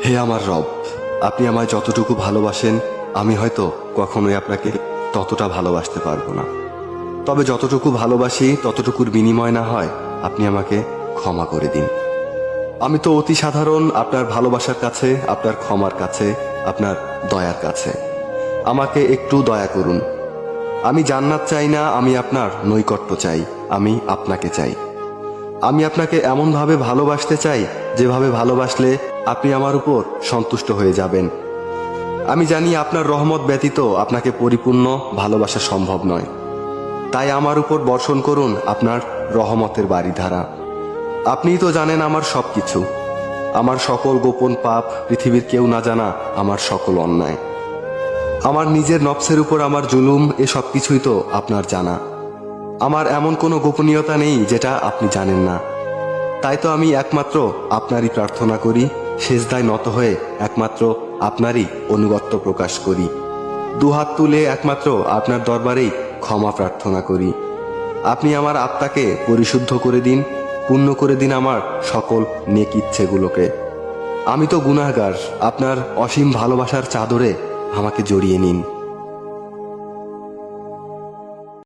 হে আমার রব, আপনি আমায় যতটুকু ভালোবাসেন আমি হয়তো কখনোই আপনাকে ততটা ভালোবাসতে পারবো না। তবে যতটুকু ভালোবাসি ততটুকুর বিনিময় না হয় আপনি আমাকে ক্ষমা করে দিন। আমি তো অতি সাধারণ আপনার ভালোবাসার কাছে, আপনার ক্ষমার কাছে, আপনার দয়ার কাছে। আমাকে একটু দয়া করুন। আমি জান্নাত চাই না, আমি আপনার নৈকট্য চাই, আমি আপনাকে চাই। আমি আপনাকে এমনভাবে ভালোবাসতে চাই যেভাবে ভালোবাসলে আপনি আমার উপর সন্তুষ্ট হয়ে যাবেন। আমি জানি আপনার রহমত ব্যতীত আপনাকে পরিপূর্ণ ভালোবাসা সম্ভব নয়। তাই আমার উপর বর্ষণ করুন আপনার রহমতের বারিধারা। আপনিই তো জানেন আমার সব কিছু, আমার সকল গোপন পাপ, পৃথিবীর কেউ না জানা আমার সকল অন্যায়, আমার নিজের নফসের উপর আমার জুলুম, এ সব কিছুই তো আপনার জানা। আমার এমন কোনো গোপনীয়তা নেই যেটা আপনি জানেন না। তাই তো আমি একমাত্র আপনারই প্রার্থনা করি, সেজদায় নত হয়ে একমাত্র আপনারই অনুগত্য প্রকাশ করি, দুহাত তুলে একমাত্র আপনার দরবারেই ক্ষমা প্রার্থনা করি। আপনি আমার আত্মাকে পরিশুদ্ধ করে দিন, পূর্ণ করে দিন আমার সকল নেক ইচ্ছেগুলোকে। আমি তো গুনাহগার, আপনার অসীম ভালোবাসার চাদরে আমাকে জড়িয়ে নিন।